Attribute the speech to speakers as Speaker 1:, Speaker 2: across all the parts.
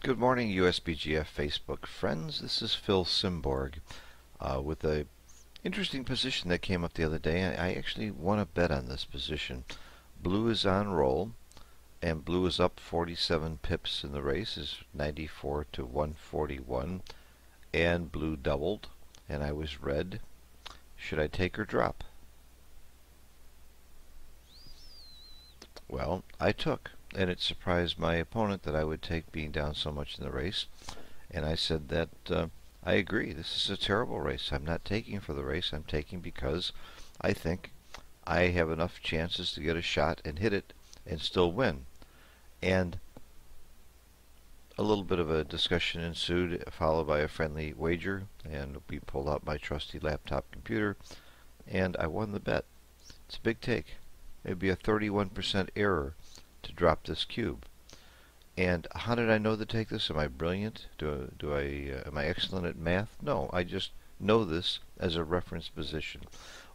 Speaker 1: Good morning, USBGF Facebook friends. This is Phil Simborg with a interesting position that came up the other day. I actually won a bet on this position. Blue is on roll, and blue is up 47 pips in the race, is 94 to 141, and blue doubled, and I was red. Should I take or drop? Well, I took, and it surprised my opponent that I would take being down so much in the race. And I said that I agree. This is a terrible race. I'm not taking for the race. I'm taking because I think I have enough chances to get a shot and hit it and still win. And a little bit of a discussion ensued, followed by a friendly wager, and we pulled out my trusty laptop computer, and I won the bet. It's a big take. It would be a 31% error to drop this cube. And how did I know to take this? Am I brilliant? Am I excellent at math? No, I just know this as a reference position.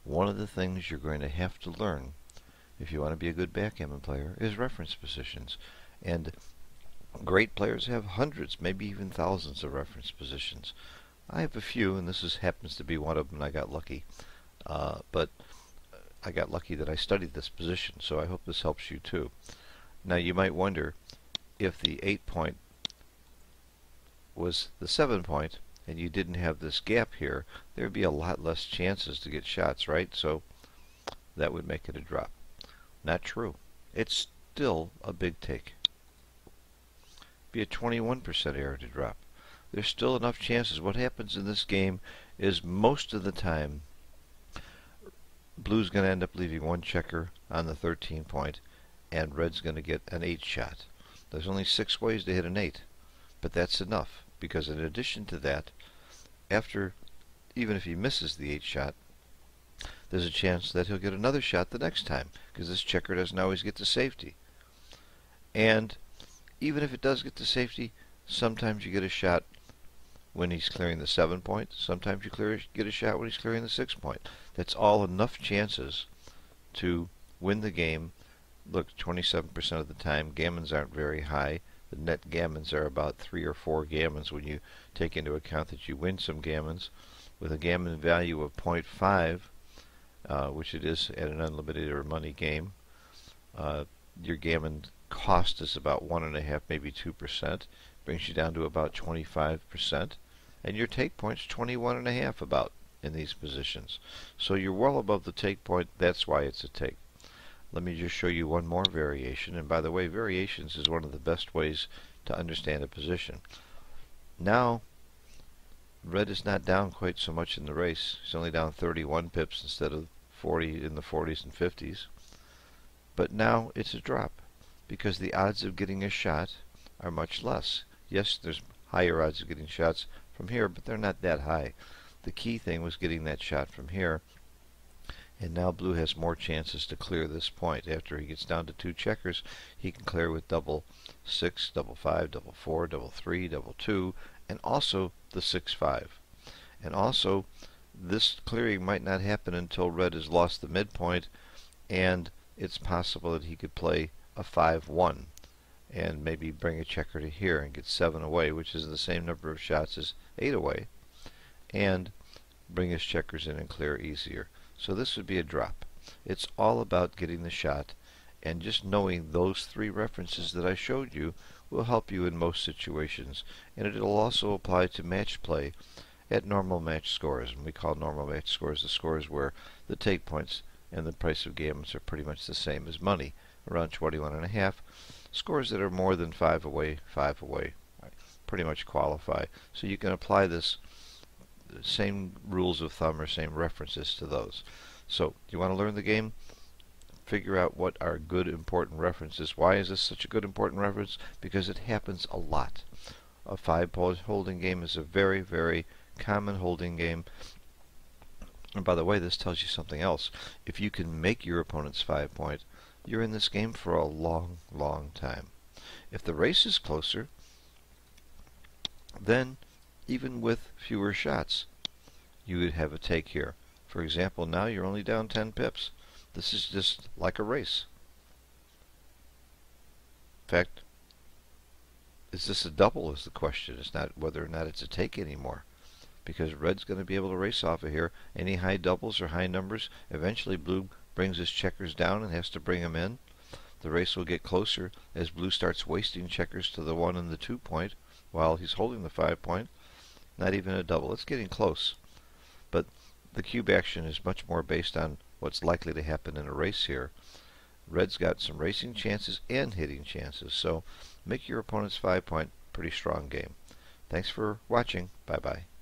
Speaker 1: One of the things you're going to have to learn if you want to be a good backgammon player is reference positions. And great players have hundreds, maybe even thousands of reference positions. I have a few, and this happens to be one of them. I got lucky. But I got lucky that I studied this position, so I hope this helps you too. Now you might wonder, if the 8-point was the 7-point and you didn't have this gap here, there would be a lot less chances to get shots, right? So that would make it a drop. Not true. It's still a big take. Be a 21% error to drop. There's still enough chances. What happens in this game is most of the time blue's going to end up leaving one checker on the 13-point and red's going to get an 8 shot. There's only 6 ways to hit an 8, but that's enough, because in addition to that, even if he misses the 8 shot, there's a chance that he'll get another shot the next time, because this checker doesn't always get to safety. And even if it does get to safety, sometimes you get a shot when he's clearing the 7-point, sometimes you get a shot when he's clearing the 6-point. That's all enough chances to win the game. Look, 27% of the time, gammons aren't very high. The net gammons are about 3 or 4 gammons when you take into account that you win some gammons. With a gammon value of 0.5, which it is at an unlimited or money game, your gammon cost is about 1.5, maybe 2%. Brings you down to about 25%. And your take point's 21.5 about in these positions. So you're well above the take point. That's why it's a take. Let me just show you one more variation. And by the way, variations is one of the best ways to understand a position. Now, red is not down quite so much in the race. He's only down 31 pips instead of 40 in the 40s and 50s. But now it's a drop, because the odds of getting a shot are much less. Yes, there's higher odds of getting shots from here, but they're not that high. The key thing was getting that shot from here. And now blue has more chances to clear this point. After he gets down to 2 checkers, he can clear with double 6, double 5, double 4, double 3, double 2, and also the 6-5. And also, this clearing might not happen until red has lost the midpoint, and it's possible that he could play a 5-1 and maybe bring a checker to here and get 7 away, which is the same number of shots as 8 away, and bring his checkers in and clear easier. So this would be a drop. It's all about getting the shot, and just knowing those 3 references that I showed you will help you in most situations. And it'll also apply to match play at normal match scores. And we call normal match scores the scores where the take points and the price of gammons are pretty much the same as money, around 21.5. Scores that are more than 5 away pretty much qualify. So you can apply this same rules of thumb or same references to those. So, you want to learn the game? Figure out what are good important references. Why is this such a good important reference? Because it happens a lot. A 5-point holding game is a very, very common holding game. And by the way, this tells you something else. If you can make your opponent's 5-point, you're in this game for a long, long time. If the race is closer, then even with fewer shots, you would have a take here. For example, now you're only down 10 pips. This is just like a race. In fact, is this a double is the question. It's not whether or not it's a take anymore. Because red's going to be able to race off of here. Any high doubles or high numbers, eventually blue brings his checkers down and has to bring them in. The race will get closer as blue starts wasting checkers to the 1 and the 2 point while he's holding the 5 point. Not even a double. It's getting close. But the cube action is much more based on what's likely to happen in a race here. Red's got some racing chances and hitting chances, so make your opponent's 5 point pretty strong game. Thanks for watching. Bye-bye.